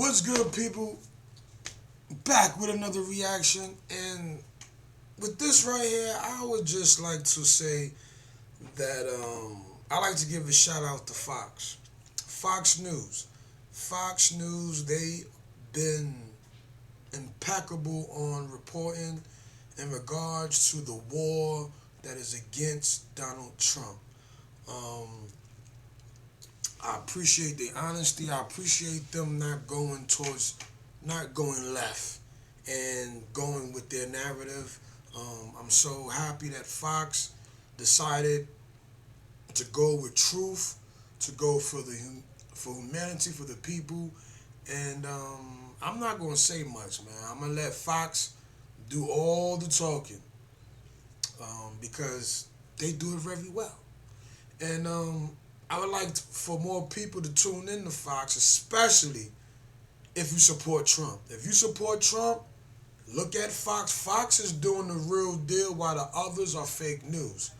What's good, people? Back with another reaction, and with this right here, I would just like to say that I like to give a shout out to Fox. Fox News. Fox News, they been impeccable on reporting in regards to the war that is against Donald Trump. Um, I appreciate the honesty. I appreciate them not going left and going with their narrative. I'm so happy that Fox decided to go with truth, to go for humanity, for the people, and I'm not gonna say much, man. I'm gonna let Fox do all the talking because they do it very well, and I would like for more people to tune in to Fox, especially if you support Trump. If you support Trump, look at Fox. Fox is doing the real deal while the others are fake news.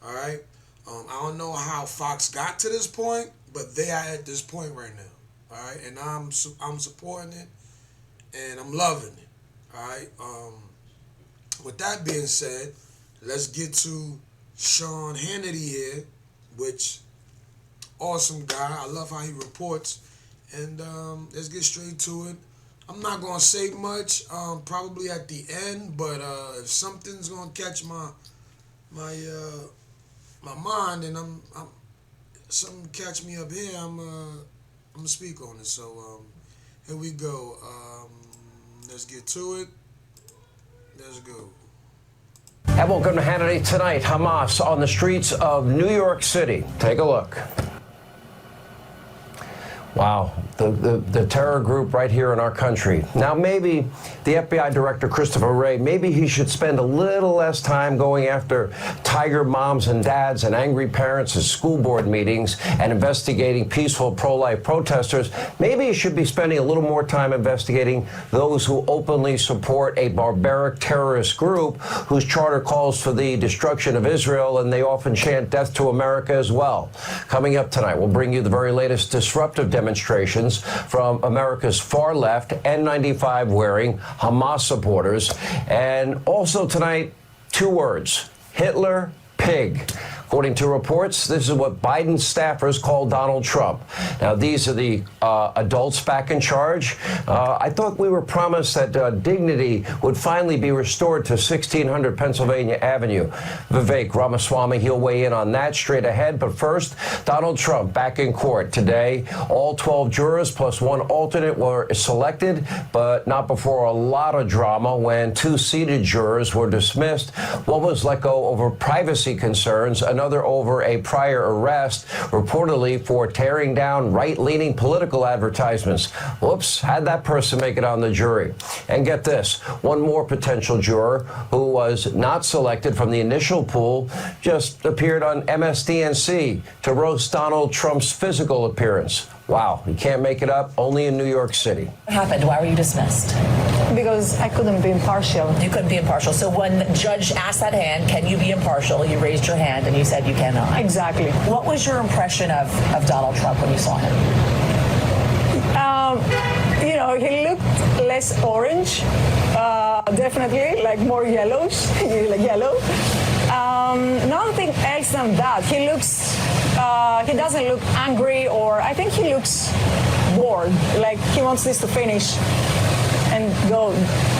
All right? I don't know how Fox got to this point, but they are at this point right now. All right? And I'm supporting it, and I'm loving it. All right? With that being said, let's get to Sean Hannity here, which awesome guy. I love how he reports. And let's get straight to it. I'm not gonna say much, probably at the end, but if something's gonna catch my mind, and something catch me up here, I'm gonna speak on it. So here we go. Let's get to it. Let's go. And welcome to Hannity Tonight. Hamas on the streets of New York City. Take a look. Wow, the terror group right here in our country. Now, maybe the FBI Director, Christopher Wray, maybe he should spend a little less time going after tiger moms and dads and angry parents at school board meetings and investigating peaceful pro-life protesters. Maybe he should be spending a little more time investigating those who openly support a barbaric terrorist group whose charter calls for the destruction of Israel, and they often chant death to America as well. Coming up tonight, we'll bring you the very latest disruptive demonstrations from America's far left N95 wearing Hamas supporters. And also tonight, two words: Hitler, pig. According to reports, this is what Biden staffers call Donald Trump. Now, these are the adults back in charge. I thought we were promised that dignity would finally be restored to 1600 Pennsylvania Avenue. Vivek Ramaswamy, he'll weigh in on that straight ahead. But first, Donald Trump back in court today. All 12 jurors plus one alternate were selected, but not before a lot of drama when two seated jurors were dismissed. One was let go over privacy concerns, another over a prior arrest, reportedly for tearing down right-leaning political advertisements. Whoops, had that person make it on the jury. And get this, one more potential juror who was not selected from the initial pool just appeared on MSDNC to roast Donald Trump's physical appearance. Wow, you can't make it up, only in New York City. What happened? Why were you dismissed? Because I couldn't be impartial. You couldn't be impartial. So when the judge asked that hand, can you be impartial? You raised your hand and you said you cannot. Exactly. What was your impression of Donald Trump when you saw him? He looked less orange, definitely, like more yellows, like yellow. Nothing else than that. He doesn't look angry, or I think he looks bored, like he wants this to finish and go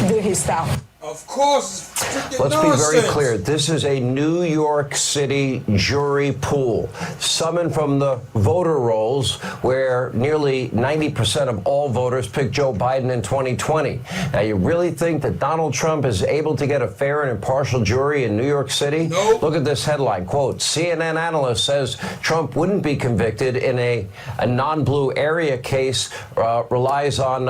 do his stuff. Of course, it's freaking Let's nonsense. be very clear. This is a New York City jury pool summoned from the voter rolls where nearly 90% of all voters picked Joe Biden in 2020. Now, you really think that Donald Trump is able to get a fair and impartial jury in New York City? No. Look at this headline. Quote, CNN analyst says Trump wouldn't be convicted in a non-blue area case that relies on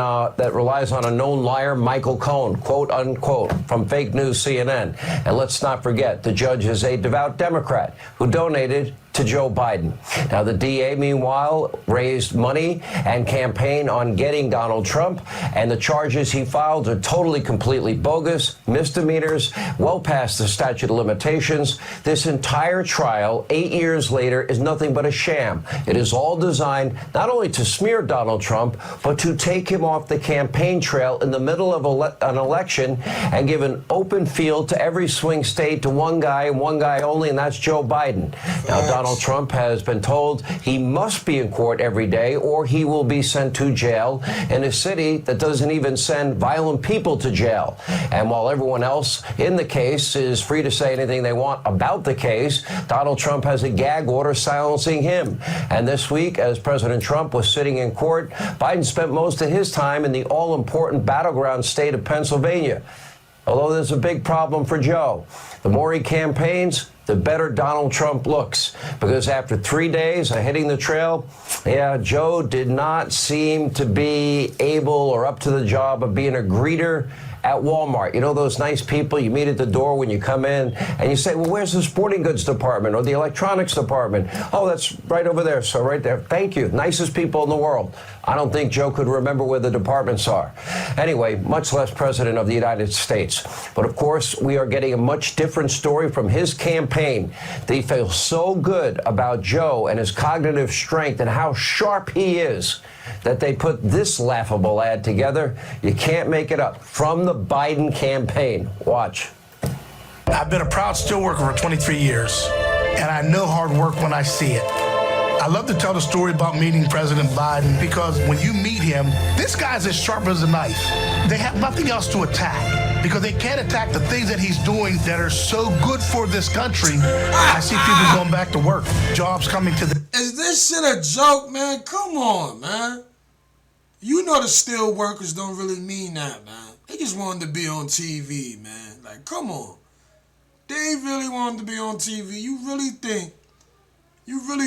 a known liar, Michael Cohen, quote unquote, from fake news CNN. And let's not forget, the judge is a devout Democrat who donated to Joe Biden. Now, the DA, meanwhile, raised money and campaigned on getting Donald Trump, and the charges he filed are totally, completely bogus, misdemeanors, well past the statute of limitations. This entire trial, 8 years later, is nothing but a sham. It is all designed not only to smear Donald Trump, but to take him off the campaign trail in the middle of an election and give an open field to every swing state to one guy and one guy only, and that's Joe Biden. Now, Donald Trump has been told he must be in court every day or he will be sent to jail in a city that doesn't even send violent people to jail. And while everyone else in the case is free to say anything they want about the case, Donald Trump has a gag order silencing him. And this week, as President Trump was sitting in court, Biden spent most of his time in the all-important battleground state of Pennsylvania. Although there's a big problem for Joe. The more he campaigns, the better Donald Trump looks. Because after 3 days of hitting the trail, Joe did not seem to be able or up to the job of being a greeter at Walmart. You know those nice people you meet at the door when you come in and you say, well, where's the sporting goods department or the electronics department? Oh, that's right over there. So right there. Thank you. Nicest people in the world. I don't think Joe could remember where the departments are. Anyway, much less president of the United States. But of course, we are getting a much different story from his campaign. They feel so good about Joe and his cognitive strength and how sharp he is that they put this laughable ad together. You can't make it up. From the Biden campaign. Watch. I've been a proud steelworker for 23 years, and I know hard work when I see it. I love to tell the story about meeting President Biden because when you meet him, this guy's as sharp as a knife. They have nothing else to attack because they can't attack the things that he's doing that are so good for this country. I see people going back to work, jobs coming to the... Is this shit a joke, man? Come on, man. You know the steel workers don't really mean that, man. They just wanted to be on TV, man. Like, come on. They really wanted to be on TV. You really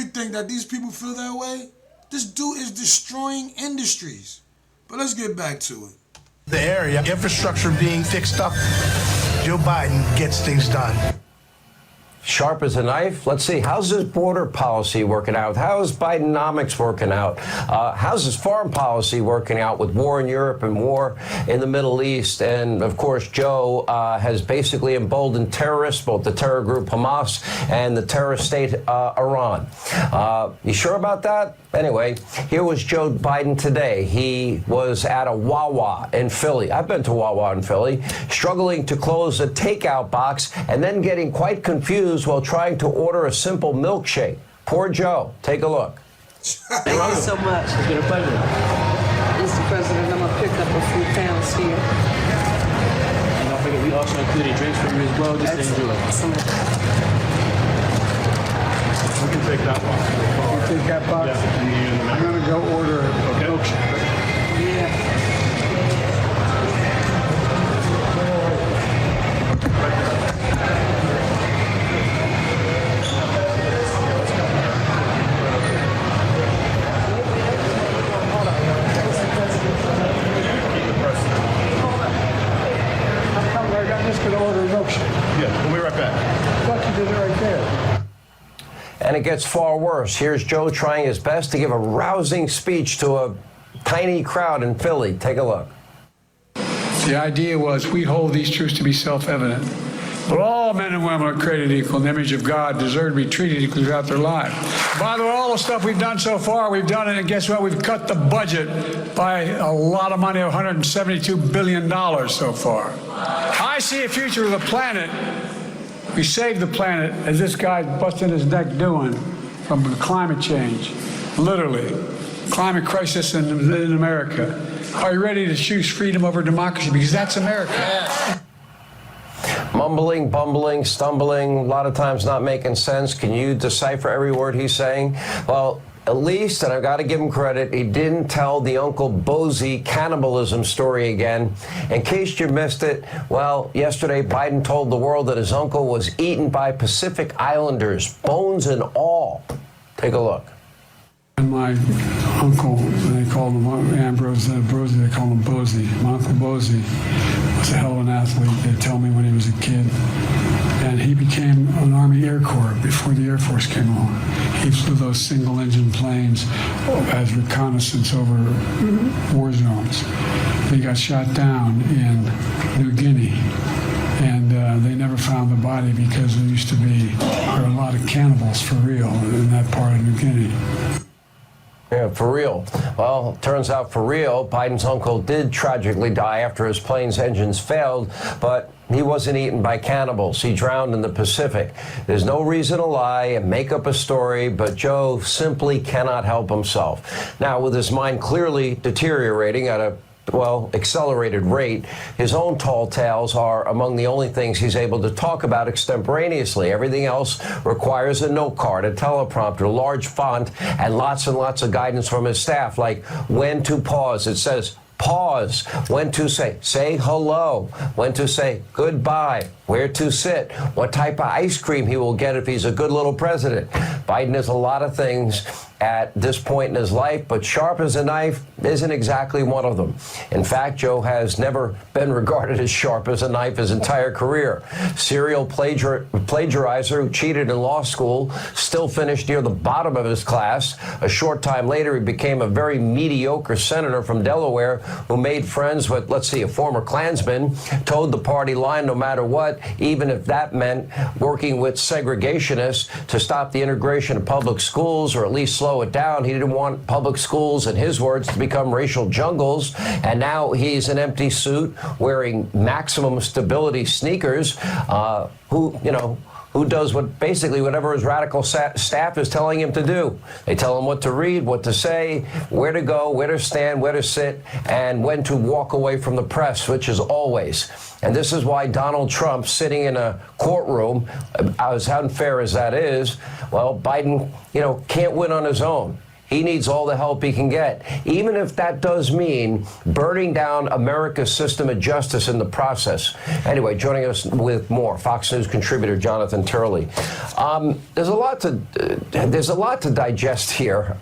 think that these people feel that way? This dude is destroying industries. But let's get back to it. The area, infrastructure being fixed up, Joe Biden gets things done. Sharp as a knife. Let's see. How's his border policy working out? How's Bidenomics working out? How's his foreign policy working out with war in Europe and war in the Middle East? And, of course, Joe has basically emboldened terrorists, both the terror group Hamas and the terrorist state Iran. You sure about that? Anyway, here was Joe Biden today. He was at a Wawa in Philly. I've been to Wawa in Philly, struggling to close a takeout box and then getting quite confused while trying to order a simple milkshake. Poor Joe. Take a look. Thank you so much. It's been a pleasure. Mr. President, I'm going to pick up a few pounds here. And don't forget, we also included drinks for you as well, just to enjoy. Excellent. We can take that one. You take that box? Yeah. I'm going to go order a milkshake. Yeah. I'm just going to order a milkshake. Yeah, we'll be right back. I thought you did it right there. And it gets far worse. Here's Joe trying his best to give a rousing speech to a tiny crowd in Philly. Take a look. The idea was we hold these truths to be self-evident. But all men and women are created equal in the image of God, deserve to be treated equally throughout their lives. By the way, all the stuff we've done so far, we've done it, and guess what? We've cut the budget by a lot of money, $172 billion so far. I see a future of the planet. We saved the planet, as this guy's busting his neck doing, from climate change. Literally. Climate crisis in America. Are you ready to choose freedom over democracy? Because that's America. Mumbling, bumbling, stumbling, a lot of times not making sense. Can you decipher every word he's saying? Well, at least, and I've got to give him credit, he didn't tell the Uncle Bozy cannibalism story again. In case you missed it, well, yesterday Biden told the world that his uncle was eaten by Pacific Islanders, bones and all. Take a look. And my uncle, they called him Ambrose Brosey, they called him Bozy. My Uncle Bozy was a hell of an athlete, they tell me, when he was a kid. And he became an Army Air Corps before the Air Force came along. He flew those single-engine planes as reconnaissance over war zones. He got shot down in New Guinea, and they never found the body because there used to be a lot of cannibals for real in that part of New Guinea. Yeah, for real. Well, turns out for real, Biden's uncle did tragically die after his plane's engines failed, but he wasn't eaten by cannibals. He drowned in the Pacific. There's no reason to lie and make up a story, but Joe simply cannot help himself. Now, with his mind clearly deteriorating at a accelerated rate, his own tall tales are among the only things he's able to talk about extemporaneously. Everything else requires a note card, a teleprompter, large font, and lots of guidance from his staff, like when to pause. It says pause, when to say hello, when to say goodbye, where to sit, what type of ice cream he will get if he's a good little president. Biden is a lot of things at this point in his life, but sharp as a knife isn't exactly one of them. In fact, Joe has never been regarded as sharp as a knife his entire career. Serial plagiarizer who cheated in law school, still finished near the bottom of his class. A short time later, he became a very mediocre senator from Delaware who made friends with, a former Klansman, towed the party line no matter what, even if that meant working with segregationists to stop the integration of public schools, or at least slow it down. He didn't want public schools, in his words, to become racial jungles. And now he's an empty suit wearing maximum stability sneakers, who does whatever his radical staff is telling him to do. They tell him what to read, what to say, where to go, where to stand, where to sit, and when to walk away from the press, which is always. And this is why Donald Trump, sitting in a courtroom, as unfair as that is, Biden, can't win on his own. He needs all the help he can get, even if that does mean burning down America's system of justice in the process. Anyway, joining us with more, Fox News contributor Jonathan Turley. There's a lot to digest here.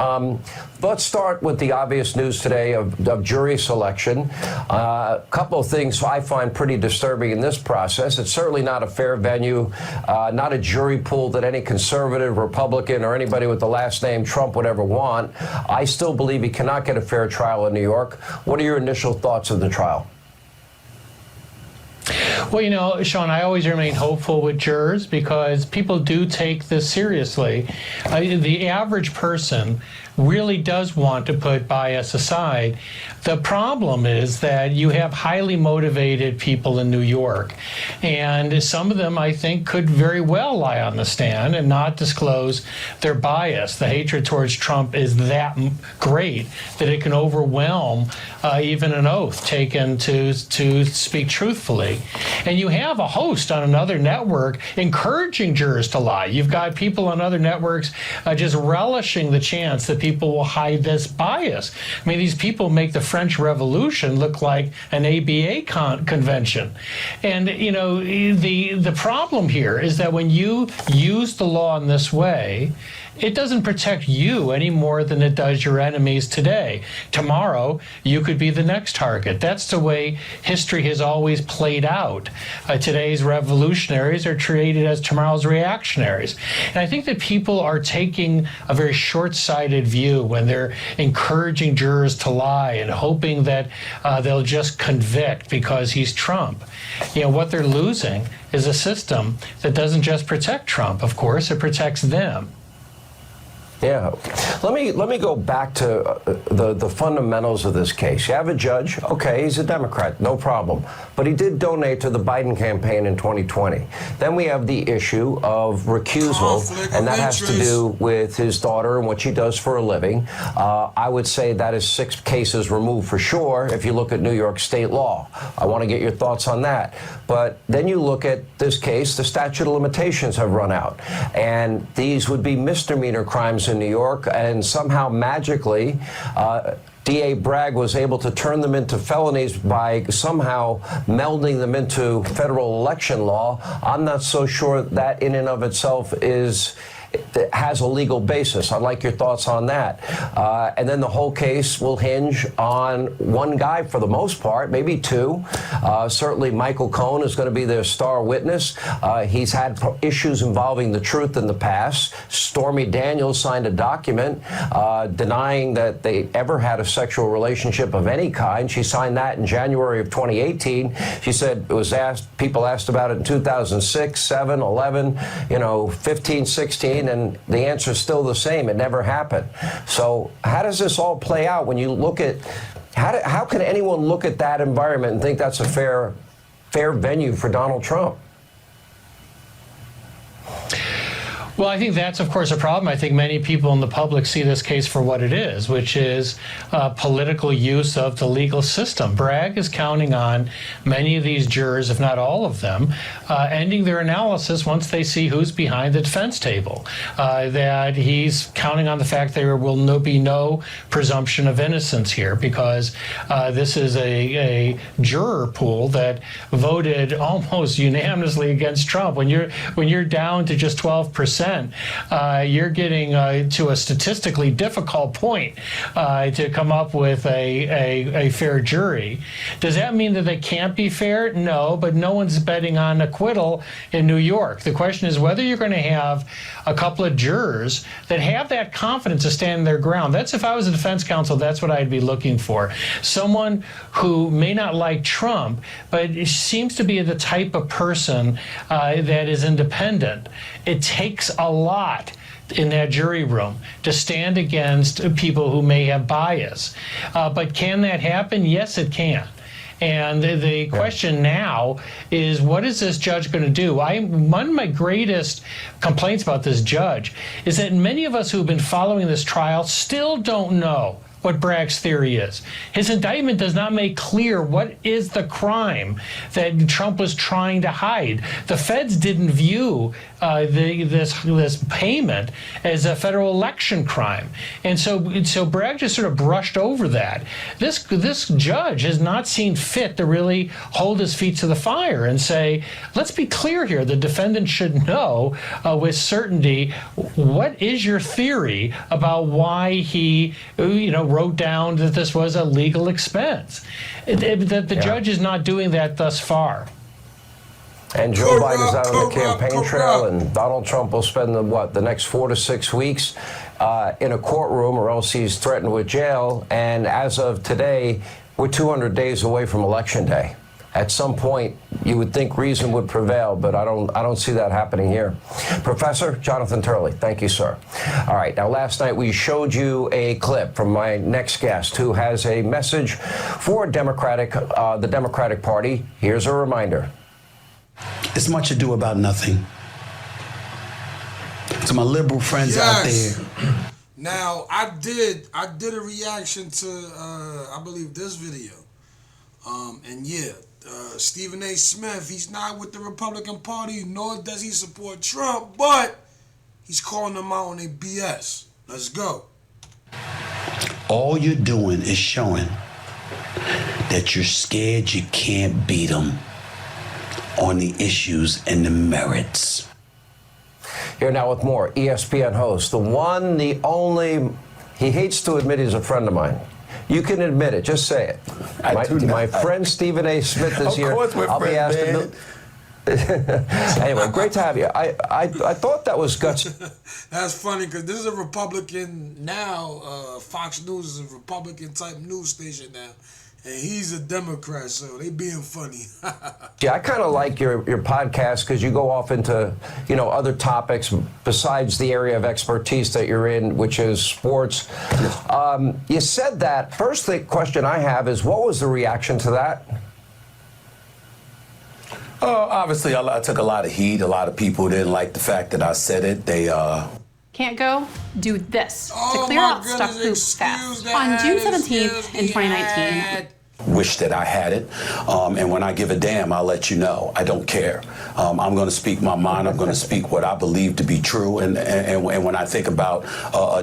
Let's start with the obvious news today of jury selection. A couple of things I find pretty disturbing in this process. It's certainly not a fair venue, not a jury pool that any conservative, Republican, or anybody with the last name Trump would ever want. I still believe he cannot get a fair trial in New York. What are your initial thoughts of the trial? Well, Sean, I always remain hopeful with jurors because people do take this seriously. The average person really does want to put bias aside. The problem is that you have highly motivated people in New York, and some of them, I think, could very well lie on the stand and not disclose their bias. The hatred towards Trump is that great that it can overwhelm even an oath taken to speak truthfully. And you have a host on another network encouraging jurors to lie. You've got people on other networks just relishing the chance that people will hide this bias. I mean, these people make the French Revolution look like an ABA convention. And, the problem here is that when you use the law in this way, it doesn't protect you any more than it does your enemies today. Tomorrow, you could be the next target. That's the way history has always played out. Today's revolutionaries are treated as tomorrow's reactionaries. And I think that people are taking a very short-sighted view when they're encouraging jurors to lie and hoping that they'll just convict because he's Trump. What they're losing is a system that doesn't just protect Trump, of course, it protects them. Yeah. Let me go back to the fundamentals of this case. You have a judge. Okay, he's a Democrat. No problem. But he did donate to the Biden campaign in 2020. Then we have the issue of recusal, and that has to do with his daughter and what she does for a living. I would say that is 6 cases removed for sure if you look at New York state law. I want to get your thoughts on that. But then you look at this case, the statute of limitations have run out. And these would be misdemeanor crimes in New York, and somehow magically DA Bragg was able to turn them into felonies by somehow melding them into federal election law. I'm not so sure that in and of itself is has a legal basis. I'd like your thoughts on that. And then the whole case will hinge on one guy for the most part, maybe two. Certainly Michael Cohen is going to be their star witness. He's had issues involving the truth in the past. Stormy Daniels signed a document denying that they ever had a sexual relationship of any kind. She signed that in January of 2018. She said it was people asked about it in 2006, 7, 11, 15, 16, and the answer is still the same. It never happened. So how does this all play out when you look at, how can anyone look at that environment and think that's a fair venue for Donald Trump? Well, I think that's, of course, a problem. I think many people in the public see this case for what it is, which is political use of the legal system. Bragg is counting on many of these jurors, if not all of them, ending their analysis once they see who's behind the defense table. That he's counting on the fact there will be no presumption of innocence here, because this is a juror pool that voted almost unanimously against Trump. When you're down to just 12%, you're getting to a statistically difficult point to come up with a fair jury. Does that mean that they can't be fair? No, but no one's betting on acquittal in New York. The question is whether you're going to have a couple of jurors that have that confidence to stand their ground. That's, if I was a defense counsel, that's what I'd be looking for. Someone who may not like Trump, but seems to be the type of person that is independent. It takes a lot in that jury room to stand against people who may have bias. But can that happen? Yes, it can. And the question now is, what is this judge going to do? One of my greatest complaints about this judge is that many of us who have been following this trial still don't know what Bragg's theory is. His indictment does not make clear what is the crime that Trump was trying to hide. The feds didn't view this payment as a federal election crime, and so Bragg just sort of brushed over that. This judge has not seen fit to really hold his feet to the fire and say, let's be clear here. The defendant should know with certainty what is your theory about why he, wrote down that this was a legal expense. The judge is not doing that thus far. And Joe Biden is out on the campaign trail, and Donald Trump will spend the next 4 to 6 weeks in a courtroom, or else he's threatened with jail. And as of today, we're 200 days away from Election Day. At some point, you would think reason would prevail, but I don't see that happening here. Professor Jonathan Turley, thank you, sir. All right, now last night we showed you a clip from my next guest who has a message for the Democratic Party. Here's a reminder. It's much ado about nothing. To my liberal friends out there. Now, I did a reaction to, I believe, this video. Stephen A. Smith, he's not with the Republican Party, nor does he support Trump, but he's calling them out on their BS. Let's go. All you're doing is showing that you're scared you can't beat them on the issues and the merits. Here now with more. ESPN host, the one, the only, he hates to admit he's a friend of mine. You can admit it. Just say it. My friend Stephen A. Smith is here. Of course we're friends, man. Anyway, great to have you. I thought that was gutsy. That's funny, because this is a Republican now. Fox News is a Republican-type news station now. And he's a Democrat, so they being funny. Yeah, I kind of like your podcast because you go off into, other topics besides the area of expertise that you're in, which is sports. You said that. First, the question I have is, what was the reaction to that? Obviously, I took a lot of heat. A lot of people didn't like the fact that I said it. They can't go do this to clear out stuck poop fast. On June 17th in 2019, wish that I had it. And when I give a damn, I'll let you know. I don't care. I'm going to speak my mind. I'm going to speak what I believe to be true. And when I think about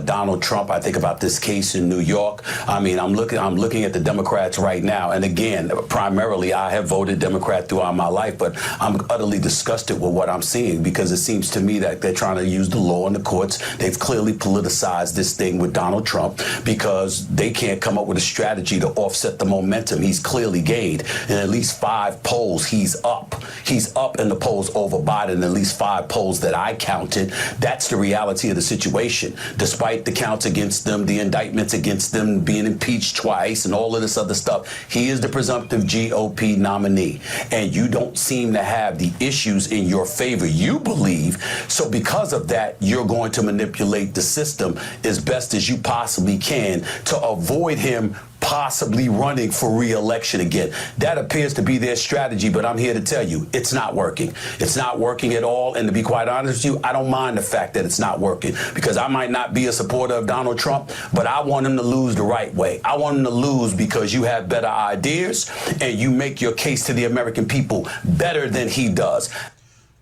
Donald Trump, I think about this case in New York. I mean, I'm looking at the Democrats right now. And again, primarily, I have voted Democrat throughout my life, but I'm utterly disgusted with what I'm seeing because it seems to me that they're trying to use the law in the courts. They've clearly politicized this thing with Donald Trump because they can't come up with a strategy to offset the momentum he's clearly gained. In at least 5 polls, he's up. He's up in the polls over Biden in at least 5 polls that I counted. That's the reality of the situation. Despite the counts against them, the indictments against them, being impeached twice and all of this other stuff, he is the presumptive GOP nominee. And you don't seem to have the issues in your favor you believe. So because of that, you're going to manipulate the system as best as you possibly can to avoid him possibly running for re-election again. That appears to be their strategy, but I'm here to tell you, it's not working. It's not working at all, and to be quite honest with you, I don't mind the fact that it's not working, because I might not be a supporter of Donald Trump, but I want him to lose the right way. I want him to lose because you have better ideas, and you make your case to the American people better than he does.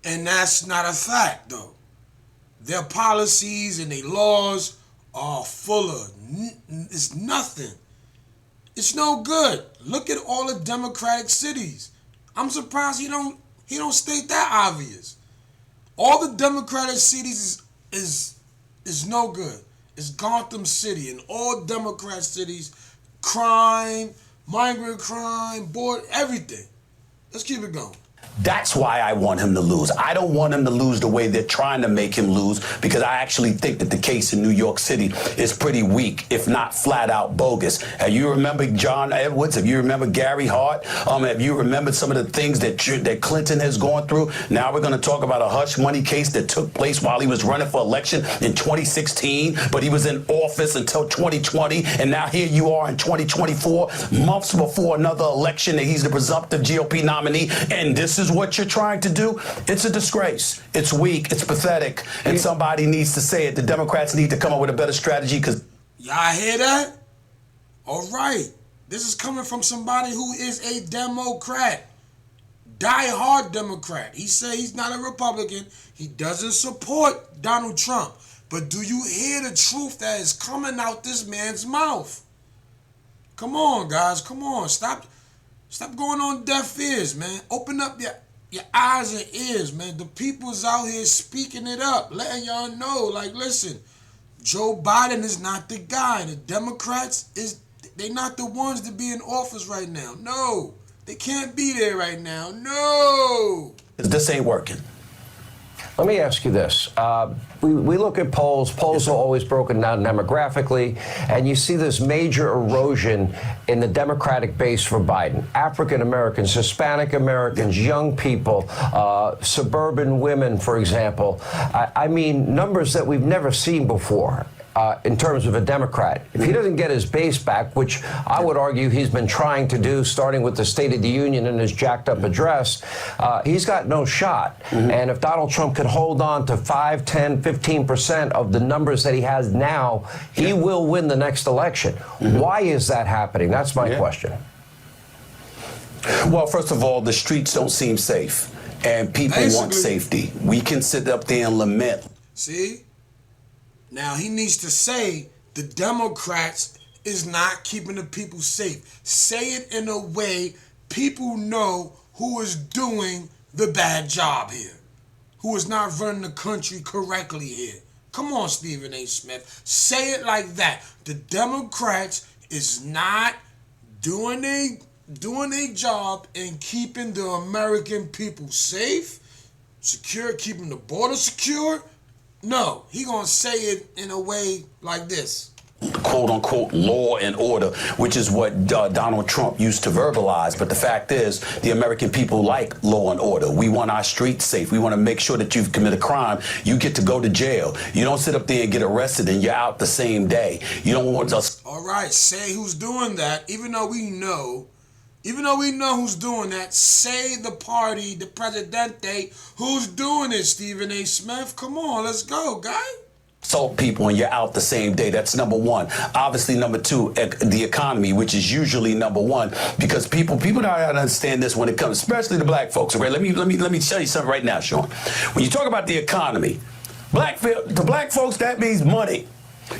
And that's not a fact, though. Their policies and their laws are full of, it's nothing. It's no good. Look at all the Democratic cities. I'm surprised he don't state that obvious. All the Democratic cities is no good. It's Gotham City and all Democrat cities, crime, migrant crime, board, everything. Let's keep it going. That's why I want him to lose. I don't want him to lose the way they're trying to make him lose, because I actually think that the case in New York City is pretty weak, if not flat out bogus. Have you remember John Edwards? Have you remember Gary Hart? Have you remembered some of the things that Clinton has gone through? Now we're going to talk about a hush money case that took place while he was running for election in 2016, but he was in office until 2020, and now here you are in 2024, months before another election, and he's the presumptive GOP nominee, and this is what you're trying to do. It's a disgrace. It's weak. It's pathetic. And somebody needs to say it. The Democrats need to come up with a better strategy, because... Y'all hear that? All right. This is coming from somebody who is a Democrat. Die-hard Democrat. He said he's not a Republican. He doesn't support Donald Trump. But do you hear the truth that is coming out this man's mouth? Come on, guys. Come on. Stop going on deaf ears, man. Open up your eyes and ears, man. The people's out here speaking it up, letting y'all know, like, listen, Joe Biden is not the guy. The Democrats, they not the ones to be in office right now. No, they can't be there right now. No. This ain't working. Let me ask you this. We look at polls. Polls are always broken down demographically, and you see this major erosion in the Democratic base for Biden. African Americans, Hispanic Americans, young people, suburban women, for example. I mean, numbers that we've never seen before. In terms of a Democrat. If he doesn't get his base back, which I would argue he's been trying to do, starting with the State of the Union and his jacked up address, he's got no shot. And if Donald Trump could hold on to 5, 10, 15% of the numbers that he has now, he will win the next election. Why is that happening? That's my question. Well, first of all, the streets don't seem safe, and people want safety. We can sit up there and lament. See? Now, he needs to say the Democrats is not keeping the people safe. Say it in a way people know who is doing the bad job here, who is not running the country correctly here. Come on, Stephen A. Smith. Say it like that. The Democrats is not doing a job in keeping the American people safe, secure, keeping the border secure. No, he gonna say it in a way like this. Quote-unquote law and order, which is what Donald Trump used to verbalize. But the fact is, the American people like law and order. We want our streets safe. We want to make sure that you've committed a crime, you get to go to jail. You don't sit up there and get arrested and you're out the same day. You don't want us... All right, say who's doing that, even though we know who's doing that. Say the party, the Presidente, who's doing it, Stephen A. Smith. Come on, let's go, guy. assault people and you're out the same day. That's number one. Obviously, number two, the economy, which is usually number one, because people don't understand this when it comes, especially the black folks. Okay, let me tell you something right now, Sean. When you talk about the economy, to black folks, that means money.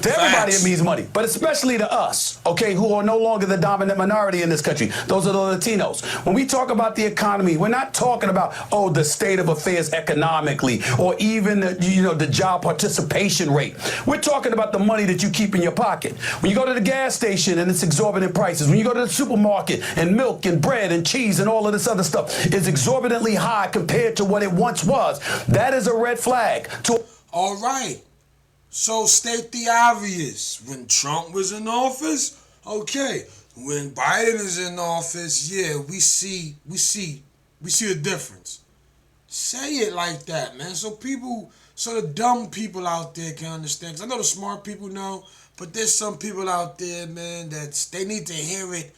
To everybody, it means money, but especially to us, okay, who are no longer the dominant minority in this country. Those are the Latinos. When we talk about the economy, we're not talking about, the state of affairs economically or even, the job participation rate. We're talking about the money that you keep in your pocket. When you go to the gas station and it's exorbitant prices, when you go to the supermarket and milk and bread and cheese and all of this other stuff is exorbitantly high compared to what it once was, that is a red flag. All right. So state the obvious. When Trump was in office, okay. When Biden is in office, yeah, we see a difference. Say it like that, man. So the dumb people out there can understand. 'Cause I know the smart people know, but there's some people out there, man, they need to hear it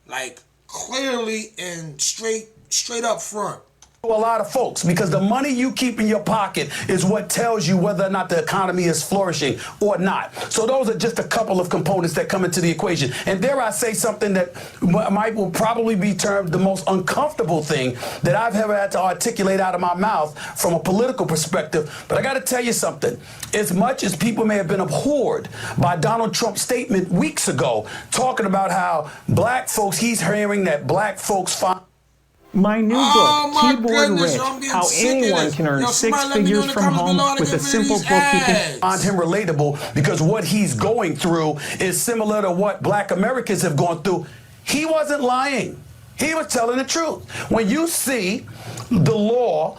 like clearly and straight up front. A lot of folks, because the money you keep in your pocket is what tells you whether or not the economy is flourishing or not. So those are just a couple of components that come into the equation. And dare I say something that will probably be termed the most uncomfortable thing that I've ever had to articulate out of my mouth from a political perspective. But I got to tell you something. As much as people may have been abhorred by Donald Trump's statement weeks ago, talking about how black folks, he's hearing that black folks find my new book, Keyboard Rich, How Anyone Can Earn Six Figures from Home with a Simple Bookkeeping. Find him relatable because what he's going through is similar to what black Americans have gone through. He wasn't lying. He was telling the truth. When you see the law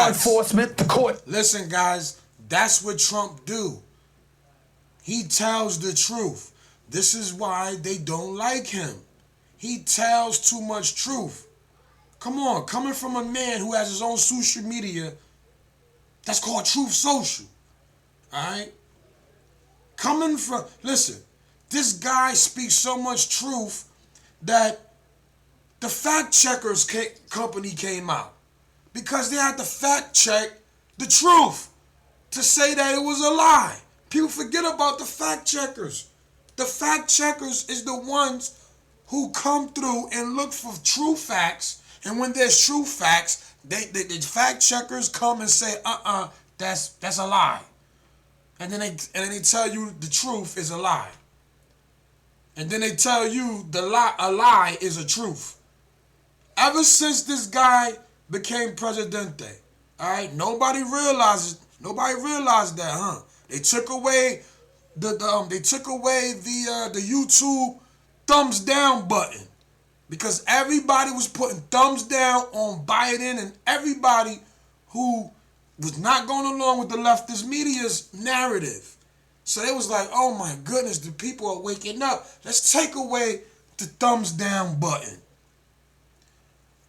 enforcement, the court. Listen, guys, that's what Trump do. He tells the truth. This is why they don't like him. He tells too much truth. Come on, coming from a man who has his own social media, that's called Truth Social, all right? Listen, this guy speaks so much truth that the fact checkers company came out because they had to fact check the truth to say that it was a lie. People forget about the fact checkers. The fact checkers is the ones who come through and look for true facts. And when there's true facts, the fact checkers come and say, that's a lie. And then they tell you the truth is a lie. And then they tell you a lie is a truth. Ever since this guy became presidente, all right, nobody realized that, huh? They took away the YouTube thumbs down button. Because everybody was putting thumbs down on Biden and everybody who was not going along with the leftist media's narrative. So they was like, oh my goodness, the people are waking up. Let's take away the thumbs down button.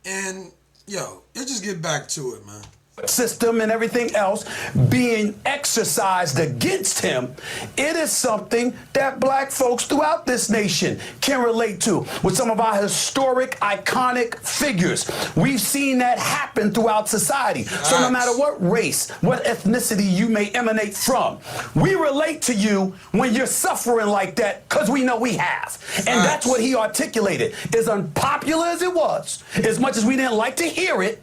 And, let's just get back to it, man. System and everything else being exercised against him, it is something that black folks throughout this nation can relate to with some of our historic, iconic figures. We've seen that happen throughout society. So no matter what race, what ethnicity you may emanate from, we relate to you when you're suffering like that because we know we have. And that's what he articulated. As unpopular as it was, as much as we didn't like to hear it,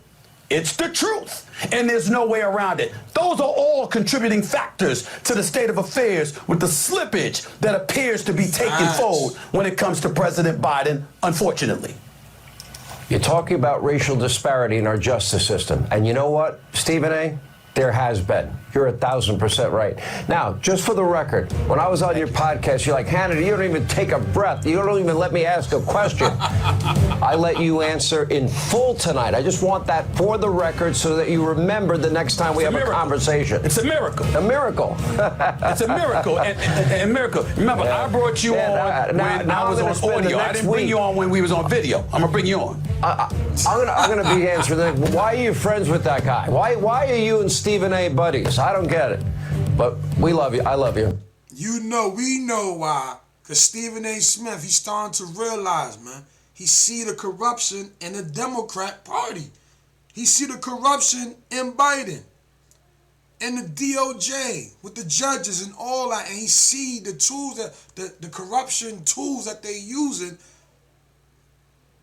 it's the truth, and there's no way around it. Those are all contributing factors to the state of affairs with the slippage that appears to be taking fold when it comes to President Biden, unfortunately. You're talking about racial disparity in our justice system. And you know what, Stephen A.? There has been. You're 1,000% right. Now, just for the record, when I was on your podcast, you're like, Hannity, you don't even take a breath. You don't even let me ask a question. I let you answer in full tonight. I just want that for the record so that you remember the next time we have a conversation. It's a miracle. A miracle. It's a miracle. And miracle. Remember, I brought you on when I was on audio. I didn't bring you on when we was on video. I'm going to bring you on. I'm gonna be answering. Why are you friends with that guy? Why are you and Stephen A. buddies? I don't get it. But we love you. I love you. We know why. Because Stephen A. Smith, he's starting to realize, man. He see the corruption in the Democrat Party. He see the corruption in Biden. and the DOJ with the judges and all that, and he see the tools that the corruption tools that they using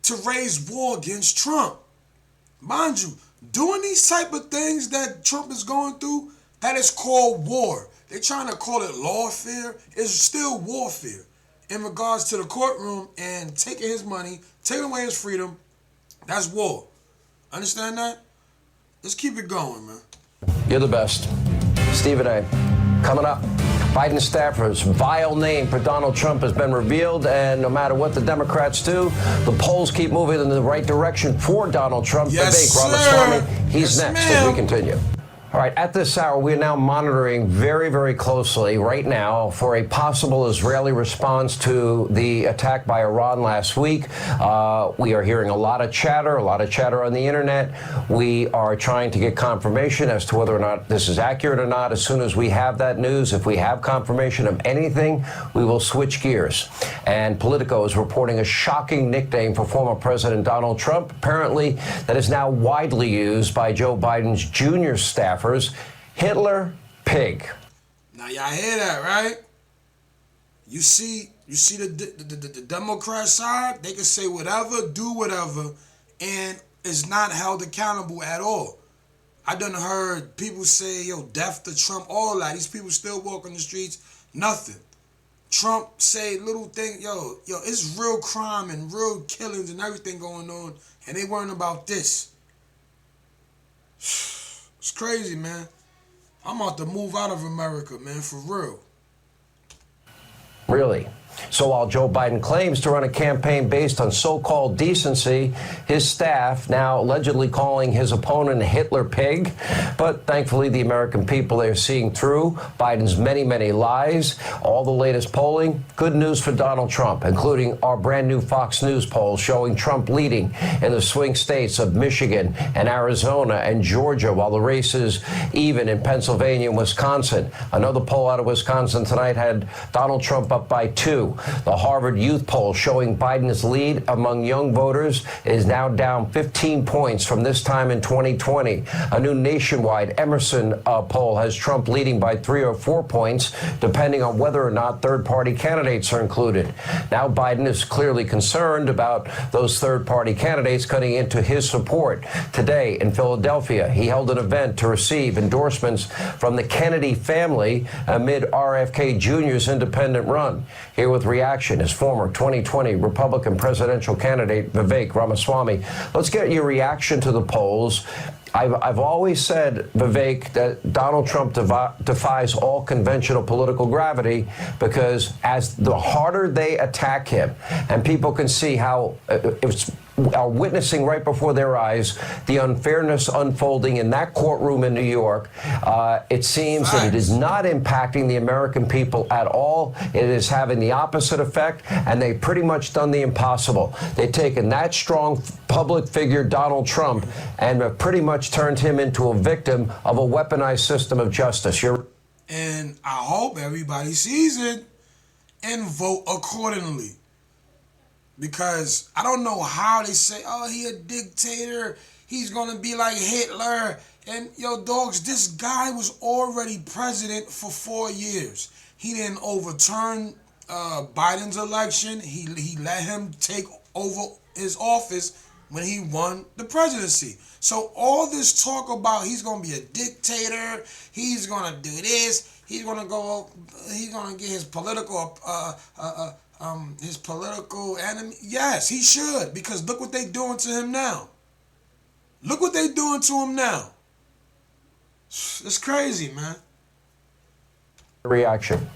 to raise war against Trump. Mind you, doing these type of things that Trump is going through, that is called war. They're trying to call it lawfare. It's still warfare in regards to the courtroom and taking his money, taking away his freedom. That's war. Understand that? Let's keep it going, man. You're the best. Stephen A. Coming up. Biden staffers' vile name for Donald Trump has been revealed, and no matter what the Democrats do, the polls keep moving in the right direction for Donald Trump. Yes, Vivek Ramaswamy, he's next as we continue. All right, at this hour, we are now monitoring very, very closely right now for a possible Israeli response to the attack by Iran last week. We are hearing a lot of chatter on the internet. We are trying to get confirmation as to whether or not this is accurate or not. As soon as we have that news, if we have confirmation of anything, we will switch gears. And Politico is reporting a shocking nickname for former President Donald Trump, apparently that is now widely used by Joe Biden's junior staff. Hitler Pig. Now y'all hear that, right? You see the Democrat side, they can say whatever, do whatever, and is not held accountable at all. I done heard people say, yo, death to Trump, all that. These people still walking the streets, nothing. Trump say little thing, yo, it's real crime and real killings and everything going on, and they weren't about this. It's crazy, man. I'm about to move out of America, man, for real. Really? So while Joe Biden claims to run a campaign based on so-called decency, his staff now allegedly calling his opponent a Hitler pig. But thankfully, the American people are seeing through Biden's many, many lies. All the latest polling, good news for Donald Trump, including our brand new Fox News poll showing Trump leading in the swing states of Michigan and Arizona and Georgia, while the race is even in Pennsylvania and Wisconsin. Another poll out of Wisconsin tonight had Donald Trump up by 2. The Harvard Youth poll showing Biden's lead among young voters is now down 15 points from this time in 2020. A new nationwide Emerson poll has Trump leading by 3 or 4 points, depending on whether or not third-party candidates are included. Now Biden is clearly concerned about those third-party candidates cutting into his support. Today in Philadelphia, he held an event to receive endorsements from the Kennedy family amid RFK Jr.'s independent run. Here with reaction is former 2020 Republican presidential candidate Vivek Ramaswamy. Let's get your reaction to the polls. I've always said, Vivek, that Donald Trump defies all conventional political gravity, because as the harder they attack him, and people can see how are witnessing right before their eyes the unfairness unfolding in that courtroom in New York, it seems that it is not impacting the American people at all. It is having the opposite effect, and they've pretty much done the impossible. They've taken that strong public figure, Donald Trump, and have pretty much turned him into a victim of a weaponized system of justice. And I hope everybody sees it and vote accordingly. Because I don't know how they say, oh, he a dictator, he's going to be like Hitler. And, yo, dogs, this guy was already president for 4 years. He didn't overturn Biden's election. He let him take over his office when he won the presidency. So all this talk about he's going to be a dictator, he's going to do this, he's going to get his political enemy. Yes, he should, because look what they doing to him now. Look what they doing to him now. It's crazy, man. Reaction.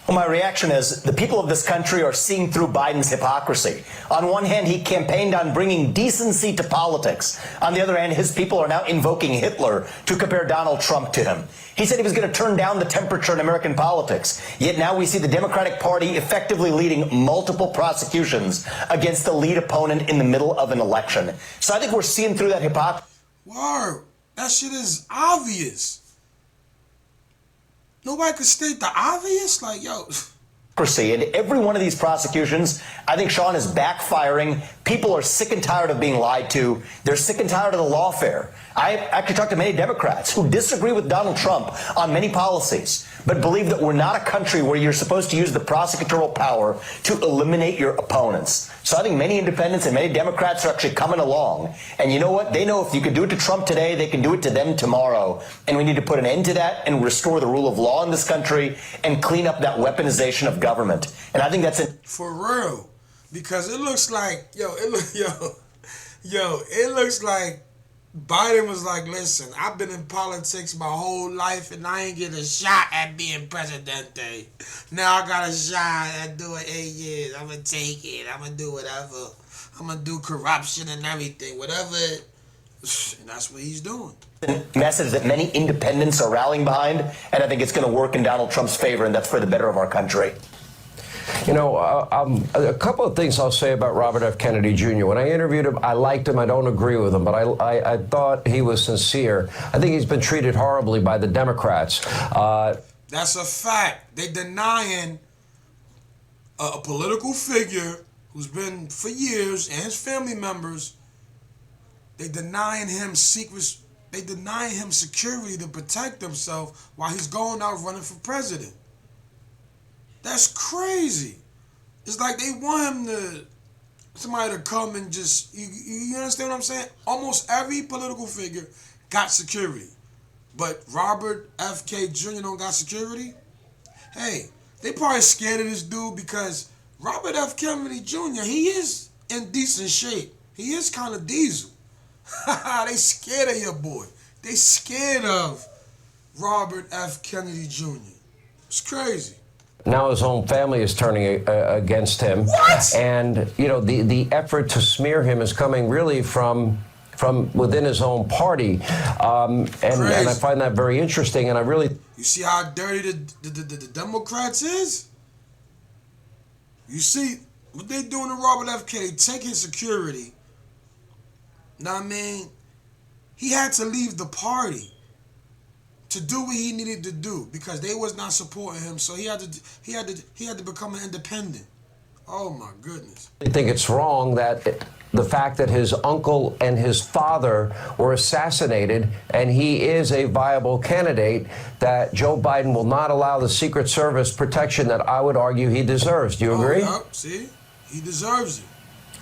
Well, my reaction is the people of this country are seeing through Biden's hypocrisy. On one hand, he campaigned on bringing decency to politics. On the other hand, his people are now invoking Hitler to compare Donald Trump to him. He said he was going to turn down the temperature in American politics. Yet now we see the Democratic Party effectively leading multiple prosecutions against the lead opponent in the middle of an election. So I think we're seeing through that hypocrisy. Word. That shit is obvious. Nobody could state the obvious. Like, yo, And every one of these prosecutions, I think, Sean, is backfiring. People are sick and tired of being lied to. They're sick and tired of the lawfare. I actually talked to many Democrats who disagree with Donald Trump on many policies, but believe that we're not a country where you're supposed to use the prosecutorial power to eliminate your opponents. So I think many independents and many Democrats are actually coming along. And you know what? They know if you can do it to Trump today, they can do it to them tomorrow. And we need to put an end to that and restore the rule of law in this country and clean up that weaponization of government. And I think that's it. For real. Because it looks like, it looks like Biden was like, listen, I've been in politics my whole life and I ain't get a shot at being presidente. Now I got a shot at doing 8 years. I'm going to take it. I'm going to do whatever. I'm going to do corruption and everything. Whatever. And that's what he's doing. Message that many independents are rallying behind, and I think it's going to work in Donald Trump's favor, and that's for the better of our country. You know, a couple of things I'll say about Robert F. Kennedy Jr. When I interviewed him, I liked him. I don't agree with him, but I thought he was sincere. I think he's been treated horribly by the Democrats. That's a fact. They denying a political figure who's been for years, and his family members, they denying him secrets. They denying him security to protect himself while he's going out running for president. That's crazy. It's like they want him somebody to come and just, you understand what I'm saying? Almost every political figure got security. But Robert F. K. Jr. don't got security? Hey, they probably scared of this dude because Robert F. Kennedy Jr., he is in decent shape. He is kind of diesel. They scared of your boy. They scared of Robert F. Kennedy Jr. It's crazy. Now his own family is turning against him. What? And, you know, the effort to smear him is coming really from within his own party. And I find that very interesting. And I really... You see how dirty the Democrats is? You see what they doing to Robert F. Kennedy? Take his security. Know what I mean? He had to leave the party to do what he needed to do because they was not supporting him, so he had to become an independent. Oh my goodness. I think it's wrong that the fact that his uncle and his father were assassinated and he is a viable candidate, that Joe Biden will not allow the Secret Service protection that I would argue he deserves. Do you agree? Yeah, see? He deserves it.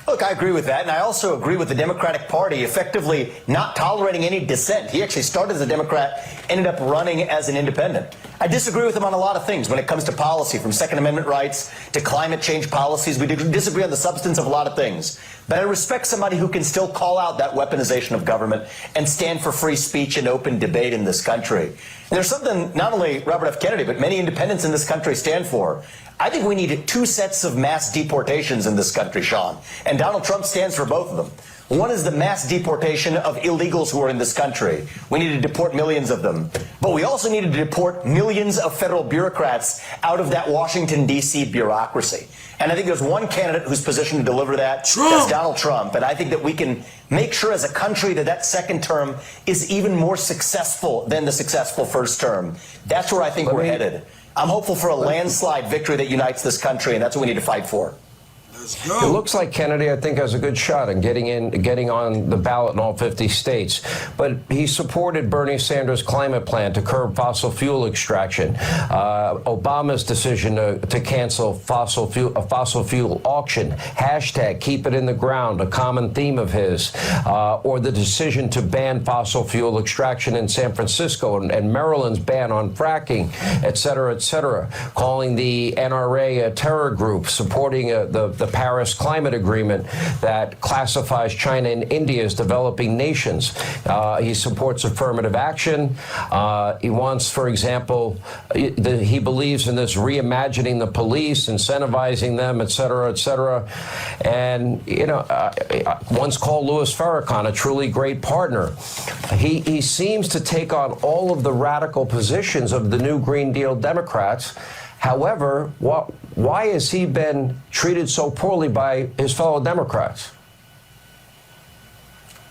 Look, I agree with that, and I also agree with the Democratic Party effectively not tolerating any dissent. He actually started as a Democrat, ended up running as an independent. I disagree with him on a lot of things when it comes to policy, from Second Amendment rights to climate change policies. We disagree on the substance of a lot of things. But I respect somebody who can still call out that weaponization of government and stand for free speech and open debate in this country. And there's something not only Robert F. Kennedy, but many independents in this country stand for. I think we need 2 sets of mass deportations in this country, Sean. And Donald Trump stands for both of them. One is the mass deportation of illegals who are in this country. We need to deport millions of them. But we also need to deport millions of federal bureaucrats out of that Washington, D.C. bureaucracy. And I think there's one candidate who's positioned to deliver that. That's Donald Trump. And I think that we can make sure as a country that that second term is even more successful than the successful first term. That's where I think we're headed. I'm hopeful for a landslide victory that unites this country, and that's what we need to fight for. It looks like Kennedy, I think, has a good shot in getting on the ballot in all 50 states. But he supported Bernie Sanders' climate plan to curb fossil fuel extraction, Obama's decision to cancel a fossil fuel auction, hashtag keep it in the ground, a common theme of his, or the decision to ban fossil fuel extraction in San Francisco and Maryland's ban on fracking, et cetera, calling the NRA a terror group, supporting the Paris Climate Agreement that classifies China and India as developing nations. He supports affirmative action. He wants, for example, he believes in this reimagining the police, incentivizing them, et cetera, and, you know, once called Louis Farrakhan a truly great partner. He seems to take on all of the radical positions of the new Green Deal Democrats. However, why has he been treated so poorly by his fellow Democrats?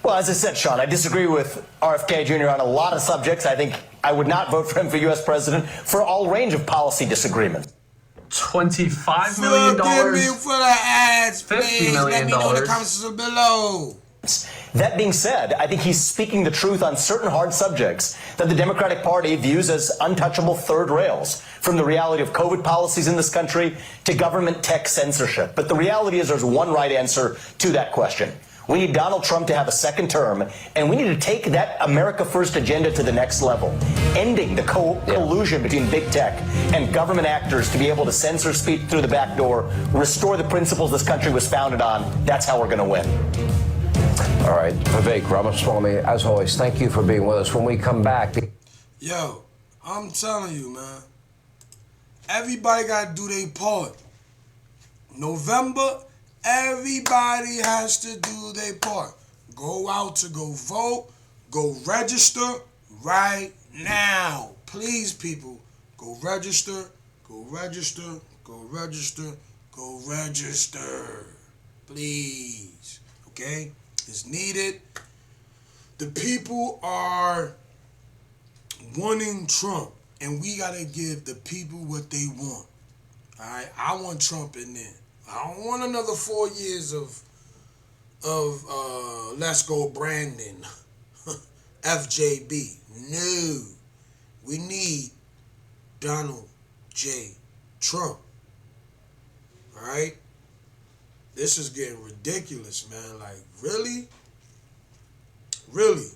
Well, as I said, Sean, I disagree with RFK Jr. on a lot of subjects. I think I would not vote for him for U.S. president for all range of policy disagreements. $25 million. Forgive me for the ads, $50 please. million. Let me know in the comments below. That being said, I think he's speaking the truth on certain hard subjects that the Democratic Party views as untouchable third rails, from the reality of COVID policies in this country to government tech censorship. But the reality is there's one right answer to that question. We need Donald Trump to have a second term, and we need to take that America First agenda to the next level, ending the collusion between big tech and government actors to be able to censor speech through the back door, restore the principles this country was founded on. That's how we're going to win. All right, Vivek Ramaswamy, as always, thank you for being with us. When we come back... Yo, I'm telling you, man, everybody got to do their part. November, everybody has to do their part. Go out to go vote. Go register right now. Please, people, go register. Go register. Go register. Go register. Please. Okay? It's needed. The people are wanting Trump, and we got to give the people what they want. All right? I want Trump in there. I don't want another 4 years of Let's Go Brandon, FJB. No. We need Donald J. Trump. All right? This is getting ridiculous, man. Like, really? Really?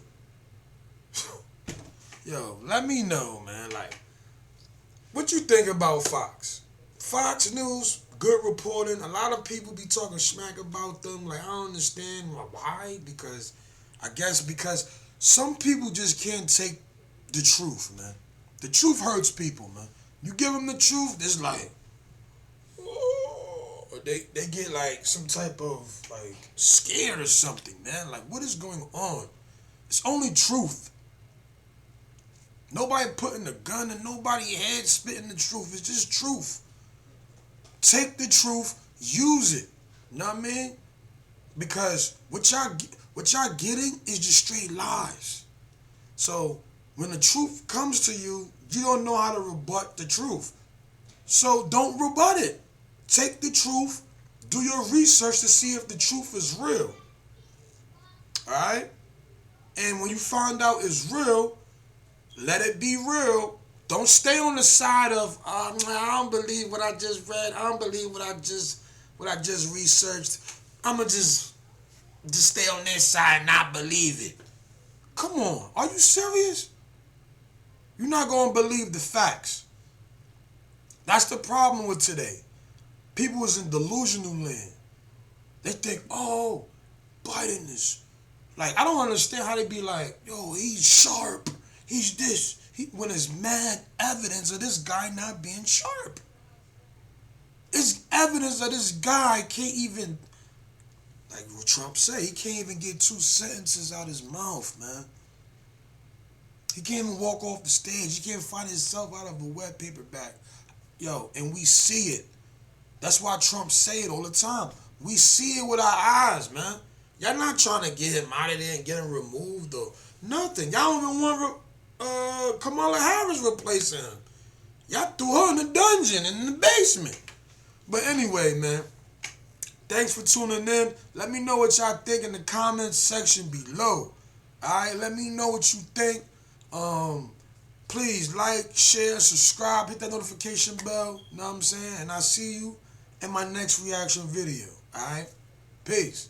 Yo, let me know, man. Like, what you think about Fox? Fox News, good reporting. A lot of people be talking smack about them. Like, I don't understand why. Because, I guess because some people just can't take the truth, man. The truth hurts people, man. You give them the truth, it's like, or they get like some type of like scared or something, man. Like, what is going on? It's only truth. Nobody putting a gun in nobody's head spitting the truth. It's just truth. Take the truth, use it. You know what I mean? Because what y'all getting is just straight lies. So when the truth comes to you, you don't know how to rebut the truth. So don't rebut it. Take the truth, do your research to see if the truth is real. Alright? And when you find out it's real, let it be real. Don't stay on the side of, I don't believe what I just read. I don't believe what I just researched. I'ma just stay on this side and not believe it. Come on, are you serious? You're not gonna believe the facts. That's the problem with today. People is in delusional land. They think, oh, Biden is, like, I don't understand how they be like, yo, he's sharp, he's this. When there's mad evidence of this guy not being sharp. It's evidence that this guy can't even, like what Trump said, he can't even get 2 sentences out his mouth, man. He can't even walk off the stage. He can't find himself out of a wet paper bag. Yo, and we see it. That's why Trump say it all the time. We see it with our eyes, man. Y'all not trying to get him out of there and get him removed or nothing. Y'all don't even want Kamala Harris replacing him. Y'all threw her in the dungeon, in the basement. But anyway, man, thanks for tuning in. Let me know what y'all think in the comments section below. Alright, let me know what you think. Please like, share, subscribe, hit that notification bell. You know what I'm saying? And I'll see you in my next reaction video. Alright? Peace.